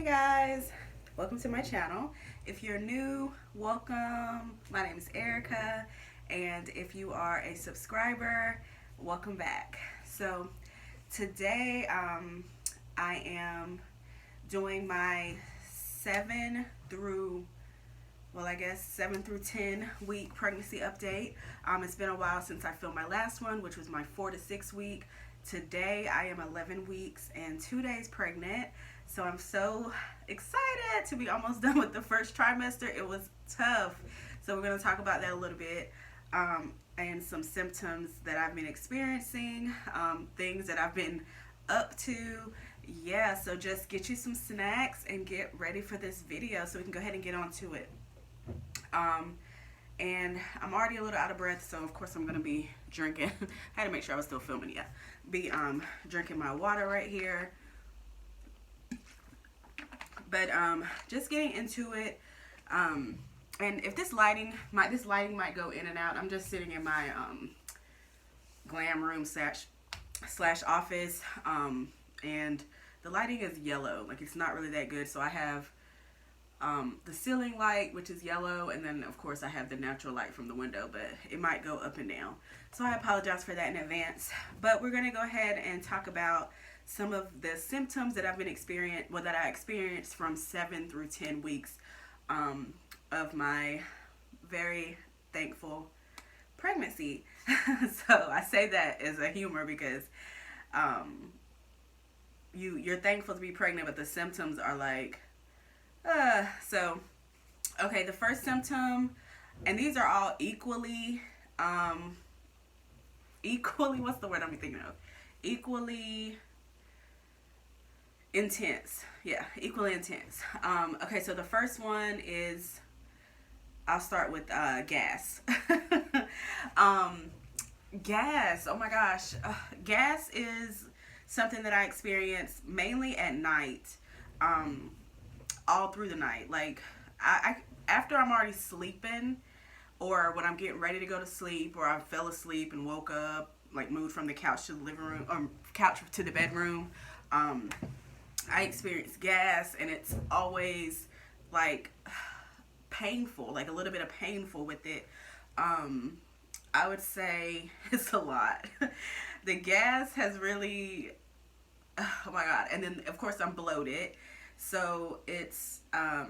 Hey guys, welcome to my channel. If you're new, welcome. My name is Erica, and if you are a subscriber, welcome back. So today I am doing my 7 through I guess 7 through 10 week pregnancy update. It's been a while since I filmed my last one, which was my 4 to 6 week. Today I am 11 weeks and 2 days pregnant. So I'm so excited to be almost done with the first trimester. It was tough. So we're going to talk about that a little bit, and some symptoms that I've been experiencing, things that I've been up to. Yeah, so just get you some snacks and get ready for this video so we can go ahead and get on to it. And I'm already a little out of breath, so of course I'm going to be drinking. I had to make sure I was still filming. Yeah, be drinking my water right here. But just getting into it, and if this lighting might go in and out. I'm just sitting in my Glam Room slash office, and the lighting is yellow. Like, it's not really that good. So I have the ceiling light, which is yellow, and then of course I have the natural light from the window, but it might go up and down. So I apologize for that in advance. But we're gonna go ahead and talk about some of the symptoms that I've been that I experienced from 7 through 10 weeks of my very thankful pregnancy. So I say that as a humor because you're thankful to be pregnant, but the symptoms are like, so okay, the first symptom, and these are all equally what's the word I'm thinking of? Equally intense. Yeah, equally intense. Okay, so the first one is, I'll start with gas. Gas, oh my gosh. Gas is something that I experience mainly at night, all through the night. Like, I after I'm already sleeping, or when I'm getting ready to go to sleep, or I fell asleep and woke up, like moved from the couch to the living room, or couch to the bedroom, I experience gas, and it's always like painful, like a little bit of painful with it. I would say it's a lot. The gas has really, oh my God. And then of course I'm bloated, so it's a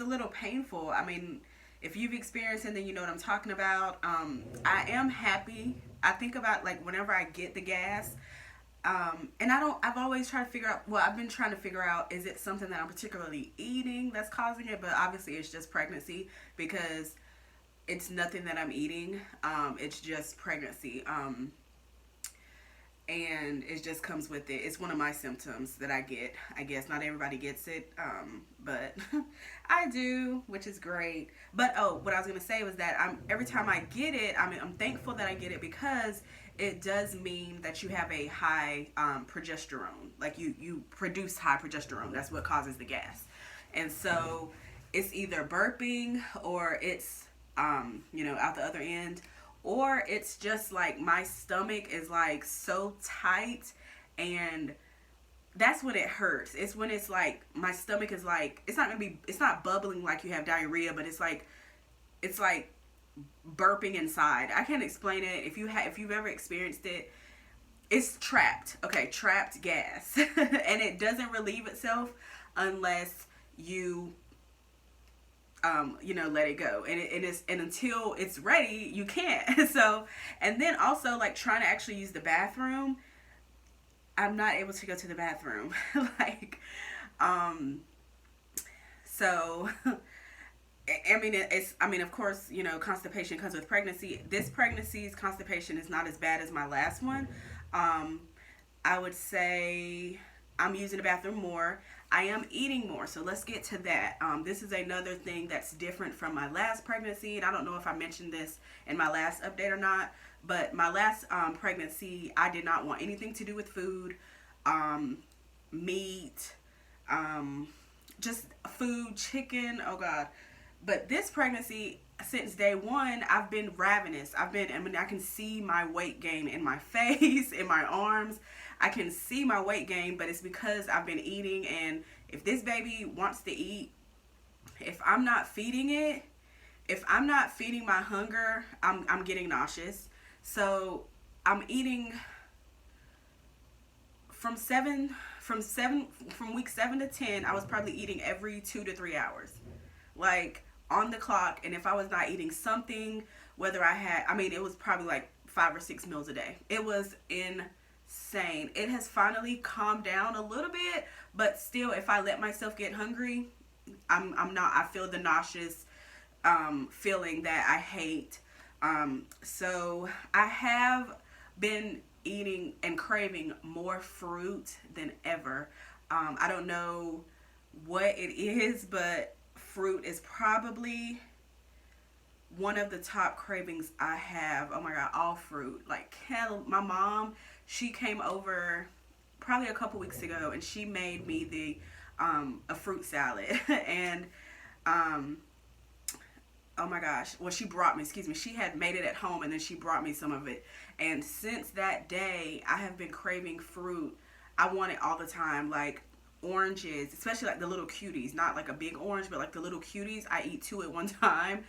little painful. I mean, if you've experienced it, then you know what I'm talking about. I am happy. I think about, like, whenever I get the gas, and I've always tried to figure out, I've been trying to figure out, is it something that I'm particularly eating that's causing it? But obviously it's just pregnancy, because it's nothing that I'm eating. It's just pregnancy. And it just comes with it. It's one of my symptoms that I get. I guess not everybody gets it, but I do, which is great. But what I was gonna say was that every time I get it, I'm thankful that I get it, because it does mean that you have a high progesterone. Like, you produce high progesterone. That's what causes the gas. And so it's either burping, or it's out the other end, or it's just like my stomach is like so tight, and that's when it hurts. It's when it's like my stomach is like, it's not bubbling like you have diarrhea, but it's like burping inside. I can't explain it. If you've ever experienced it, it's trapped. Okay, trapped gas. And it doesn't relieve itself unless you let it go, and until it's ready, you can't. So, and then also, like, trying to actually use the bathroom, I'm not able to go to the bathroom. Like, so of course, constipation comes with pregnancy. This pregnancy's constipation is not as bad as my last one. I would say I'm using the bathroom more. I am eating more, so let's get to that. This is another thing that's different from my last pregnancy, and I don't know if I mentioned this in my last update or not, but my last pregnancy, I did not want anything to do with food, meat, just food, chicken, oh God. But this pregnancy, since day one, I've been ravenous. I mean, I can see my weight gain in my face, in my arms. I can see my weight gain, but it's because I've been eating. And if this baby wants to eat, if I'm not feeding it, if I'm not feeding my hunger, I'm getting nauseous. So I'm eating from week 7 to 10. I was probably eating every 2 to 3 hours, like on the clock. And if I was not eating something, whether I had, I mean, it was probably like 5 or 6 meals a day. It was insane. It has finally calmed down a little bit, but still, if I let myself get hungry, I'm not. I feel the nauseous feeling that I hate. So I have been eating and craving more fruit than ever. I don't know what it is, but fruit is probably one of the top cravings I have. Oh my God, all fruit. Like, my mom, she came over probably a couple weeks ago, and she made me a fruit salad. And oh my gosh, well, she brought me, excuse me, she had made it at home, and then she brought me some of it. And since that day, I have been craving fruit. I want it all the time, like oranges, especially like the little cuties, not like a big orange, but like the little cuties. I eat two at one time.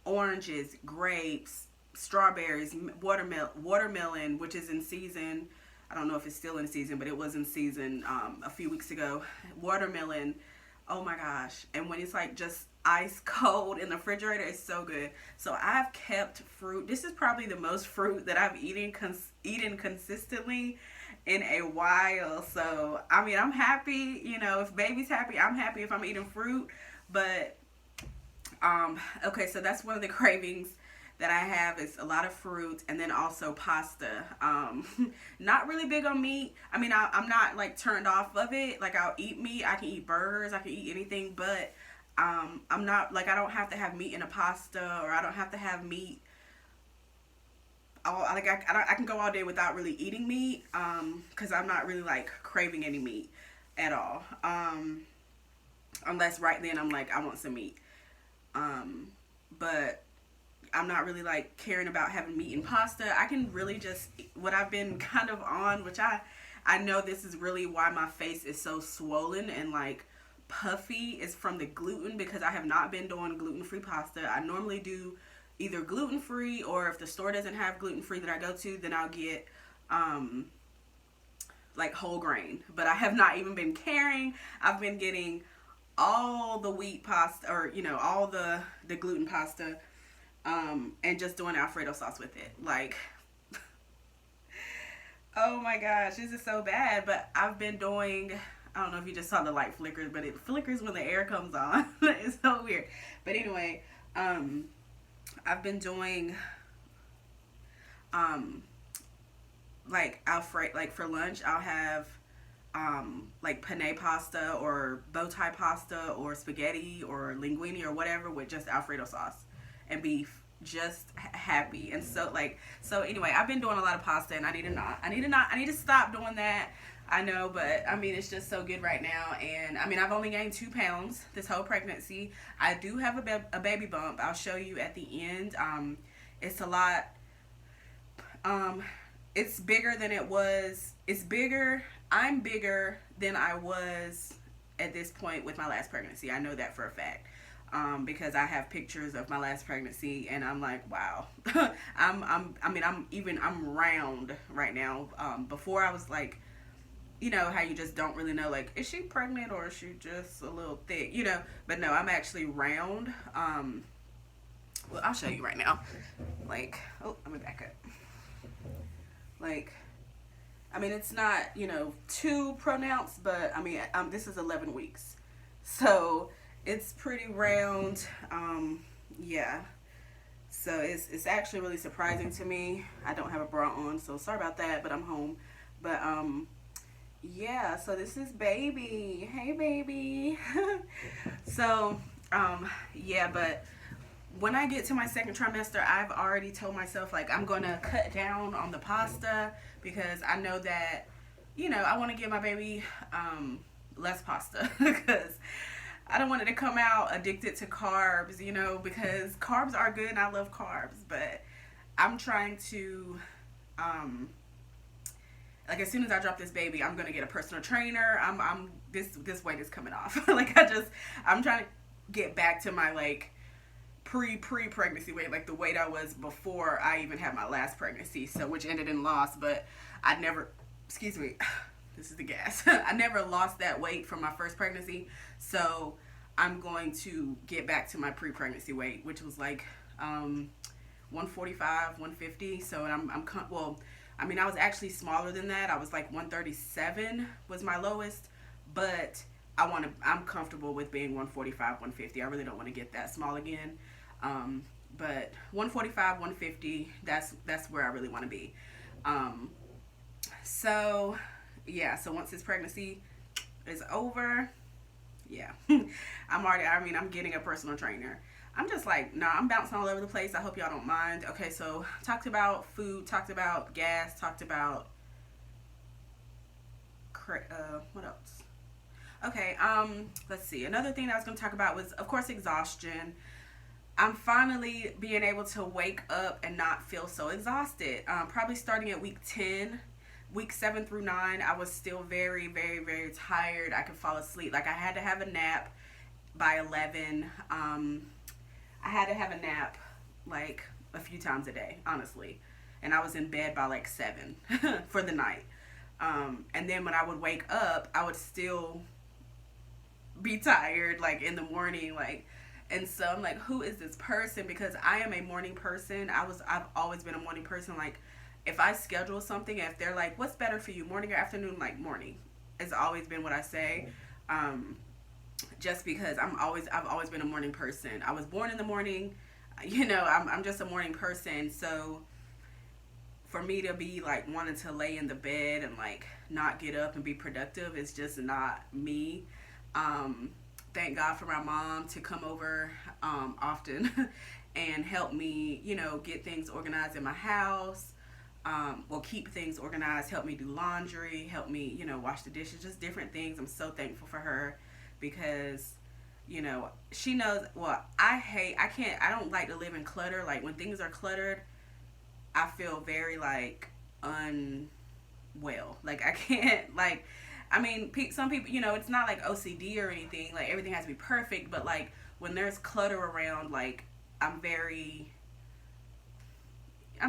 Oranges, grapes, strawberries, watermelon, which is in season. I don't know if it's still in season, but it was in season a few weeks ago. Watermelon, oh my gosh. And when it's like just ice cold in the refrigerator, it's so good. So I've kept fruit. This is probably the most fruit that I've eaten consistently in a while. So I mean, I'm happy, you know, if baby's happy, I'm happy if I'm eating fruit. But okay, so that's one of the cravings that I have, is a lot of fruit, and then also pasta. Not really big on meat. I mean, I'm not like turned off of it. Like, I'll eat meat. I can eat burgers. I can eat anything, but I'm not like, I don't have to have meat in a pasta, or I don't have to have meat. I can go all day without really eating meat, because I'm not really like craving any meat at all. Unless right then I'm like, I want some meat. But I'm not really like caring about having meat and pasta. I can really just, what I've been kind of on, which I know this is really why my face is so swollen and like puffy, is from the gluten, because I have not been doing gluten-free pasta. I normally do either gluten-free, or if the store doesn't have gluten-free that I go to, then I'll get like whole grain. But I have not even been caring. I've been getting all the wheat pasta, or you know, all the gluten pasta, and just doing Alfredo sauce with it. Like, oh my gosh, this is so bad. But I've been doing, I don't know if you just saw the light flickers, but it flickers when the air comes on. It's so weird. But anyway, I've been doing like Alfredo, like for lunch I'll have like penne pasta, or bow tie pasta, or spaghetti, or linguine, or whatever, with just Alfredo sauce and beef. Just happy. And so anyway, I've been doing a lot of pasta, and I need to stop doing that. I know, but I mean, it's just so good right now. And I mean, I've only gained 2 pounds this whole pregnancy. I do have a baby bump. I'll show you at the end. It's a lot. It's bigger than it was. It's bigger. I'm bigger than I was at this point with my last pregnancy. I know that for a fact. Because I have pictures of my last pregnancy, and I'm like, wow. I'm round right now. Before I was like, you know how you just don't really know, like, is she pregnant or is she just a little thick, you know? But no, I'm actually round. Well, I'll show you right now. Like, oh, let me back up. Like, I mean, it's not, you know, too pronounced, but I mean, this is 11 weeks. So it's pretty round. Yeah. So it's actually really surprising to me. I don't have a bra on, so sorry about that, but I'm home. But yeah, so this is baby. Hey baby. So yeah, but when I get to my second trimester, I've already told myself, like, I'm gonna cut down on the pasta, because I know that, you know, I want to give my baby less pasta, because I don't want it to come out addicted to carbs, you know, because carbs are good and I love carbs, but I'm trying to, um, like as soon as I drop this baby, I'm gonna get a personal trainer. I'm this weight is coming off. Like I'm trying to get back to my like pre pregnancy weight, like the weight I was before I even had my last pregnancy, so which ended in loss. But I never, excuse me, this is the gas. I never lost that weight from my first pregnancy, so I'm going to get back to my pre pregnancy weight, which was like 145, 150. So well, I mean, I was actually smaller than that. I was like 137 was my lowest, but I'm comfortable with being 145, 150. I really don't want to get that small again. But 145, 150, that's where I really want to be. So yeah, so once this pregnancy is over, yeah, I'm getting a personal trainer. I'm just like, nah, I'm bouncing all over the place. I hope y'all don't mind. Okay, so talked about food, talked about gas, talked about what else? Okay, let's see. Another thing that I was going to talk about was, of course, exhaustion. I'm finally being able to wake up and not feel so exhausted. Probably starting at week 10, week 7 through 9, I was still very, very, very tired. I could fall asleep. Like I had to have a nap by 11. I had to have a nap like a few times a day, honestly. And I was in bed by like 7 for the night. And then when I would wake up, I would still be tired like in the morning, like. And so I'm like, who is this person? Because I am a morning person. I've always been a morning person. Like if I schedule something, if they're like, what's better for you, morning or afternoon? Like morning. It's always been what I say. Just because I've always been a morning person. I was born in the morning. You know, I'm just a morning person. So for me to be like wanting to lay in the bed and like not get up and be productive is just not me. Thank God for my mom to come over often and help me, you know, get things organized in my house. Well, keep things organized, help me do laundry, help me, you know, wash the dishes, just different things. I'm so thankful for her because, you know, she knows, well, I don't like to live in clutter. Like when things are cluttered, I feel very like unwell. Like I can't, like, I mean, some people, you know, it's not like OCD or anything. Like everything has to be perfect, but like when there's clutter around, like I'm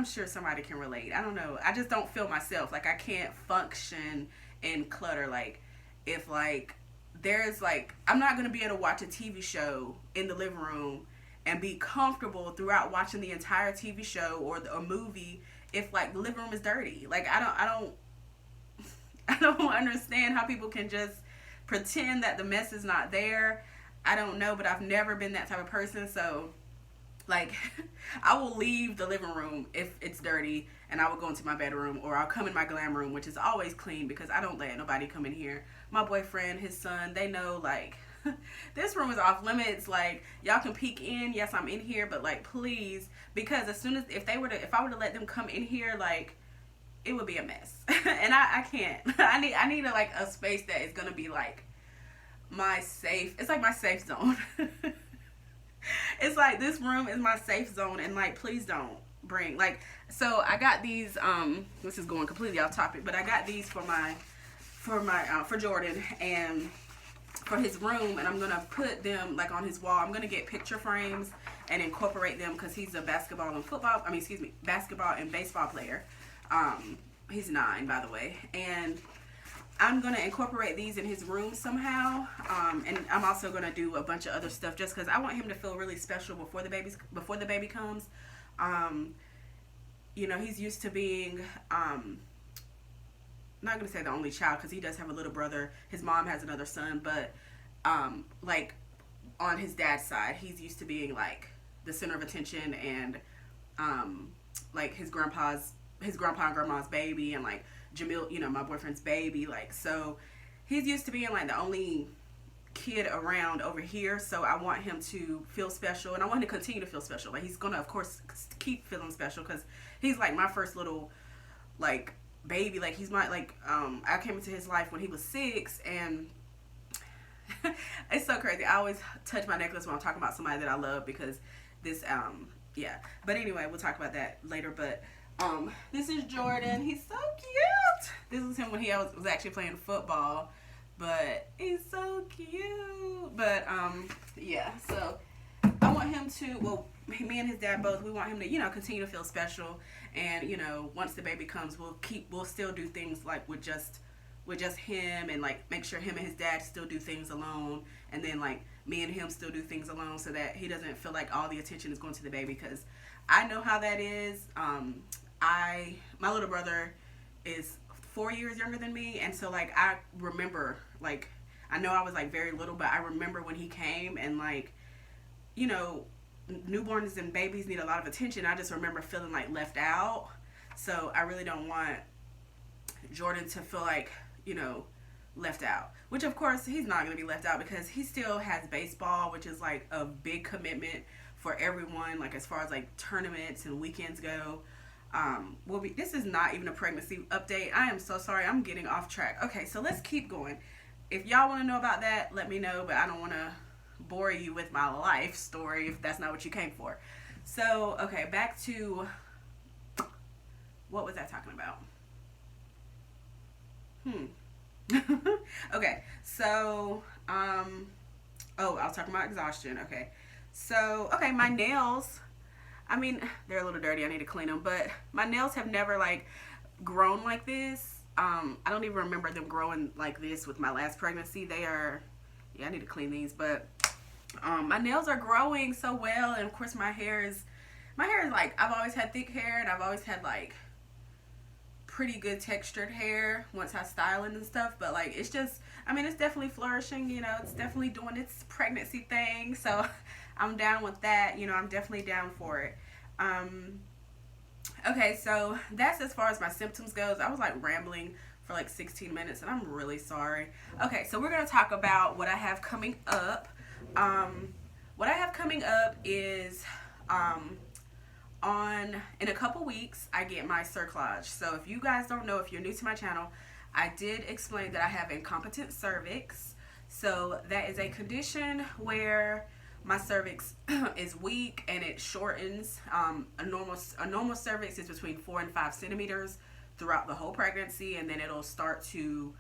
sure somebody can relate. I don't know. I just don't feel myself. Like I can't function in clutter. Like if like there's like, I'm not going to be able to watch a TV show in the living room and be comfortable throughout watching the entire TV show or a movie if like the living room is dirty. Like I don't understand how people can just pretend that the mess is not there. I don't know, but I've never been that type of person. So, like, I will leave the living room if it's dirty and I will go into my bedroom or I'll come in my glam room, which is always clean because I don't let nobody come in here. My boyfriend, his son, they know, like, this room is off limits. Like, y'all can peek in. Yes, I'm in here, but, like, please. Because if I were to let them come in here, like, it would be a mess. And I can't. I need a space that is gonna be like my safe. It's like my safe zone. It's like this room is my safe zone, and like please don't bring like. So I got these. This is going completely off topic, but I got these for Jordan and for his room, and I'm gonna put them like on his wall. I'm gonna get picture frames and incorporate them because he's a basketball and baseball player. He's 9, by the way, and I'm gonna incorporate these in his room somehow. And I'm also gonna do a bunch of other stuff just because I want him to feel really special before the baby comes. You know, he's used to being not gonna say the only child because he does have a little brother. His mom has another son, but like on his dad's side, he's used to being like the center of attention and like his grandpa and grandma's baby and like Jamil, you know, my boyfriend's baby. Like, so he's used to being like the only kid around over here. So I want him to feel special and I want him to continue to feel special. Like he's gonna, of course, keep feeling special because he's like my first little like baby. Like he's my, like, I came into his life when he was 6 and It's so crazy. I always touch my necklace when I'm talking about somebody that I love because this yeah. But anyway, we'll talk about that later. But this is Jordan. He's so cute. This is him when he was actually playing football. But he's so cute. But yeah, so I want him to, well, me and his dad both, we want him to, continue to feel special. And, once the baby comes, we'll still do things like with just him, and like make sure him and his dad still do things alone, and then like me and him still do things alone, so that he doesn't feel like all the attention is going to the baby, because I know how that is. My little brother is 4 years younger than me, and so like I remember, like, I know I was like very little, but I remember when he came, and like, newborns and babies need a lot of attention. I just remember feeling like left out. So I really don't want Jordan to feel like, left out. Which of course he's not going to be left out, because he still has baseball, which is like a big commitment for everyone, like as far as like tournaments and weekends go. This is not even a pregnancy update. I am so sorry. I'm getting off track. Okay, so let's keep going. If y'all want to know about that, let me know, but I don't want to bore you with my life story if that's not what you came for. So, okay, back to, what was I talking about? Okay, so, I was talking about exhaustion. Okay, so, okay, my nails, I mean, they're a little dirty. I need to clean them, but my nails have never like grown like this. I don't even remember them growing like this with my last pregnancy. I need to clean these, but my nails are growing so well, and of course my hair is like, I've always had thick hair, and I've always had like pretty good textured hair once I style it and stuff, but like it's just, I mean, it's definitely flourishing, it's definitely doing its pregnancy thing, so I'm down with that, I'm definitely down for it. Okay, so that's as far as my symptoms goes. I was like rambling for like 16 minutes, and I'm really sorry. Okay, so we're going to talk about what I have coming up. What I have coming up is in a couple weeks I get my Cerclage. So if you guys don't know, if you're new to my channel, I did explain that I have incompetent cervix. So that is a condition where my cervix is weak and it shortens. A normal cervix is between 4 and 5 centimeters throughout the whole pregnancy, and then it'll start to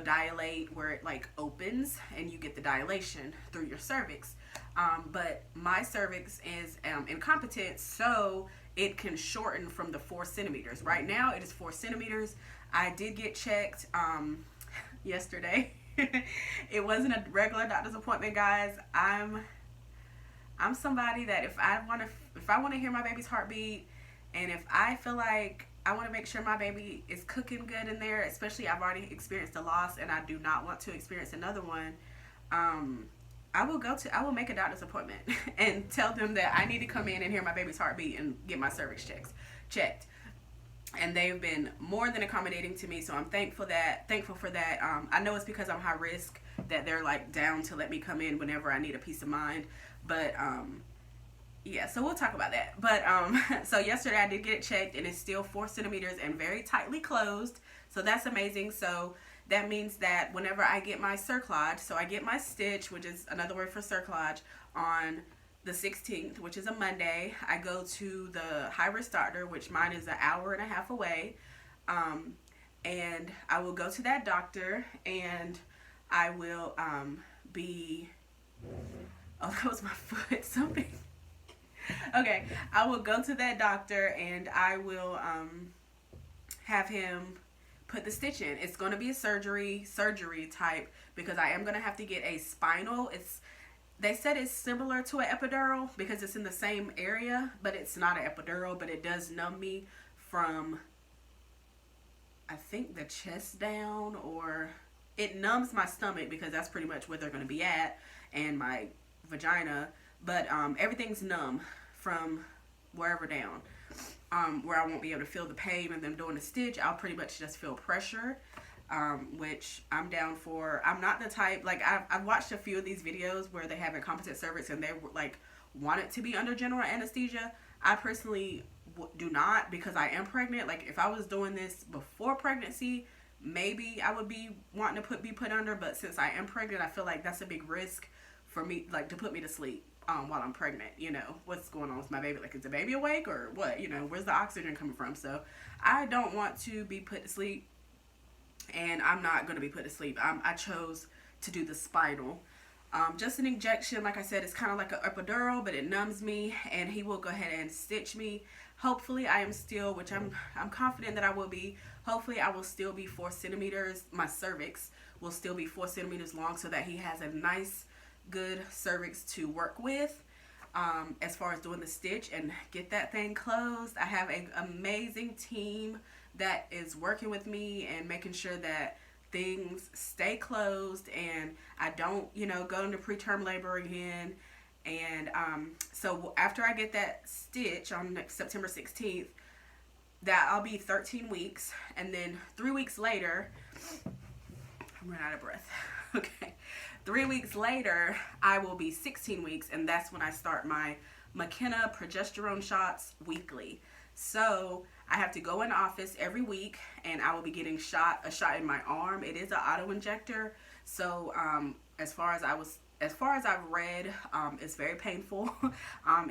dilate where it like opens and you get the dilation through your cervix. But my cervix is incompetent, so it can shorten from the 4 centimeters. Right now it is 4 centimeters. I did get checked yesterday. It wasn't a regular doctor's appointment, guys. I'm somebody that if I want to hear my baby's heartbeat, and if I feel like I want to make sure my baby is cooking good in there, especially I've already experienced a loss and I do not want to experience another one, I will make a doctor's appointment and tell them that I need to come in and hear my baby's heartbeat and get my cervix checked. And they've been more than accommodating to me, so I'm thankful for that. I know it's because I'm high risk that they're like down to let me come in whenever I need a peace of mind. But yeah, so we'll talk about that. But so yesterday I did get it checked, and it's still 4 centimeters and very tightly closed. So that's amazing. So that means that whenever I get my Cerclage, so I get my stitch, which is another word for Cerclage, on the 16th, which is a Monday, I go to the high-risk doctor, which mine is an hour and a half away, and I will go to that doctor, and I will be, oh, that was my foot, something. Okay, I will go to that doctor, and I will have him put the stitch in. It's going to be a surgery type, because I am going to have to get a spinal. They said it's similar to an epidural because it's in the same area, but it's not an epidural, but it does numb me from, I think, the chest down, or it numbs my stomach because that's pretty much where they're going to be at, and my vagina, but everything's numb from wherever down, where I won't be able to feel the pain of them doing the stitch. I'll pretty much just feel pressure. Which I'm down for. I'm not the type, like, I've watched a few of these videos where they have incompetent cervix and they like want it to be under general anesthesia. I personally do not, because I am pregnant. Like, if I was doing this before pregnancy, maybe I would be wanting to be put under, but since I am pregnant, I feel like that's a big risk for me, like to put me to sleep while I'm pregnant. You know, what's going on with my baby? Like, is the baby awake or what? You know, where's the oxygen coming from? So I don't want to be put to sleep, and I'm not going to be put to sleep. I chose to do the spinal. Just an injection, like I said, it's kind of like an epidural, but it numbs me, and he will go ahead and stitch me. Hopefully, I am still, which I'm confident that I will be. Hopefully, I will still be 4 centimeters. My cervix will still be 4 centimeters long, so that he has a nice, good cervix to work with. As far as doing the stitch and get that thing closed, I have an amazing team that is working with me and making sure that things stay closed and I don't, you know, go into preterm labor again. And so after I get that stitch on September 16th, that I'll be 13 weeks, and then 3 weeks later, I'm running out of breath. Okay. 3 weeks later, I will be 16 weeks, and that's when I start my McKenna progesterone shots weekly. So I have to go in the office every week, and I will be getting a shot in my arm. It is an auto injector. So as far as I've read, it's very painful.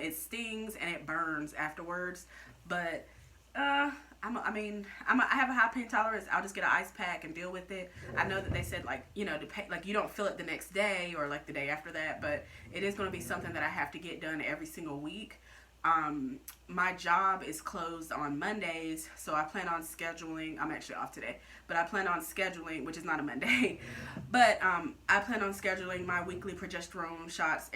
It stings and it burns afterwards. But I have a high pain tolerance. I'll just get an ice pack and deal with it. I know that they said, like, you know, like you don't feel it the next day or like the day after that, but it is going to be something that I have to get done every single week. My job is closed on Mondays, so I plan on scheduling. I'm actually off today, but I plan on scheduling, which is not a Monday, but I plan on scheduling my weekly progesterone shots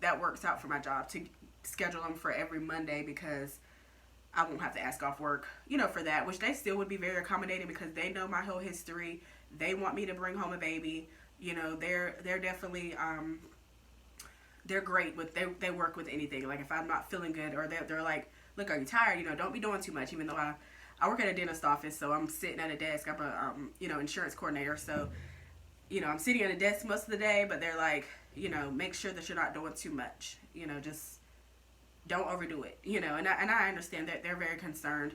that works out for my job to schedule them for every Monday, because I won't have to ask off work, for that, which they still would be very accommodating because they know my whole history. They want me to bring home a baby. They're definitely, they're great with, they work with anything. Like if I'm not feeling good, or they're like, look, are you tired? Don't be doing too much, even though I work at a dentist office, so I'm sitting at a desk. I'm a, insurance coordinator. So, I'm sitting at a desk most of the day, but they're like, make sure that you're not doing too much, just don't overdo it, and I understand that they're very concerned,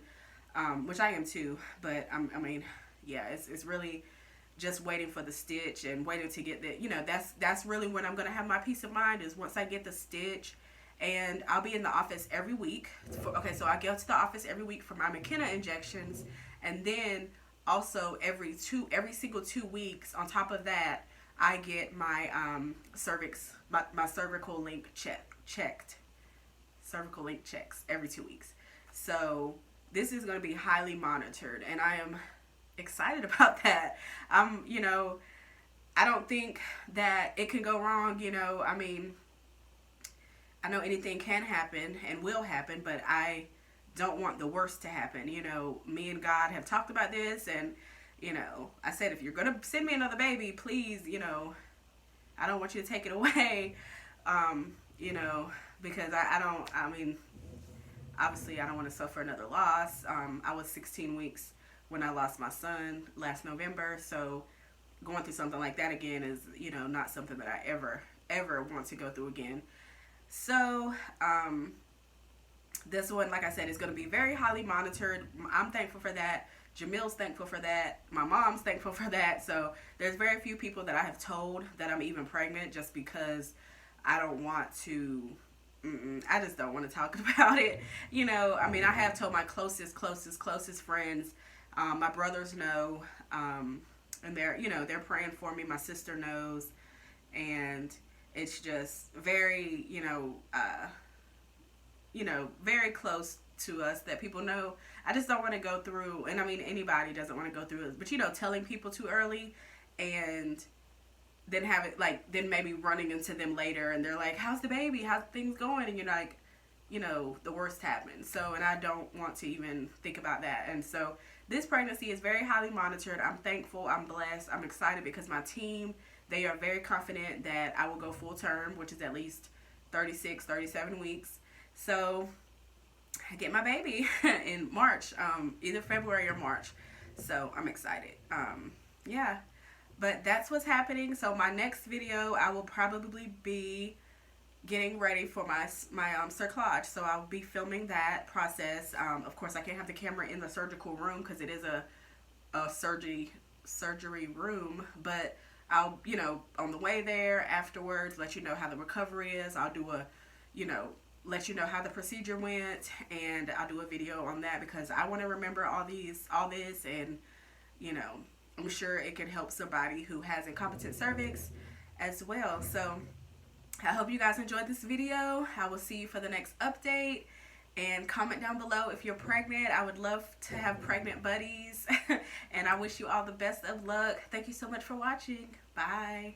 which I am too, but it's really just waiting for the stitch and waiting to get the, that's really when I'm going to have my peace of mind, is once I get the stitch. And I'll be in the office every week. So I go to the office every week for my McKenna injections, and then also every single 2 weeks, on top of that, I get my my cervical link checked. Cervical link checks every 2 weeks. So this is going to be highly monitored, and I am excited about that. I don't think that it can go wrong. I know anything can happen and will happen, but I don't want the worst to happen. Me and God have talked about this, and I said, if you're gonna send me another baby, please, I don't want you to take it away. Because obviously I don't want to suffer another loss. I was 16 weeks when I lost my son last November, so going through something like that again is, not something that I ever want to go through again. So, this one, like I said, is going to be very highly monitored. I'm thankful for that. Jamil's thankful for that. My mom's thankful for that. So, there's very few people that I have told that I'm even pregnant, just because I don't want to, I just don't want to talk about it. I have told my closest friends. My brothers know, and they're praying for me. My sister knows, and it's just very, very close to us that people know. I just don't want to go through, and anybody doesn't want to go through it, but telling people too early, and then have it, like, then maybe running into them later, and they're like, how's the baby? How's things going? And you're like, the worst happened. So, and I don't want to even think about that. And so this pregnancy is very highly monitored. I'm thankful. I'm blessed. I'm excited because my team, they are very confident that I will go full term, which is at least 36, 37 weeks. So I get my baby in March, either February or March. So I'm excited. Yeah, but that's what's happening. So my next video, I will probably be getting ready for my Cerclage. So I'll be filming that process. Of course, I can't have the camera in the surgical room because it is a a surgery room, but I'll, on the way there afterwards, let you know how the recovery is. I'll do a, you know, let you know how the procedure went, and I'll do a video on that because I want to remember all this, and you know, I'm sure it can help somebody who has incompetent cervix as well. So I hope you guys enjoyed this video. I will see you for the next update. And comment down below if you're pregnant. I would love to have pregnant buddies. And I wish you all the best of luck. Thank you so much for watching. Bye.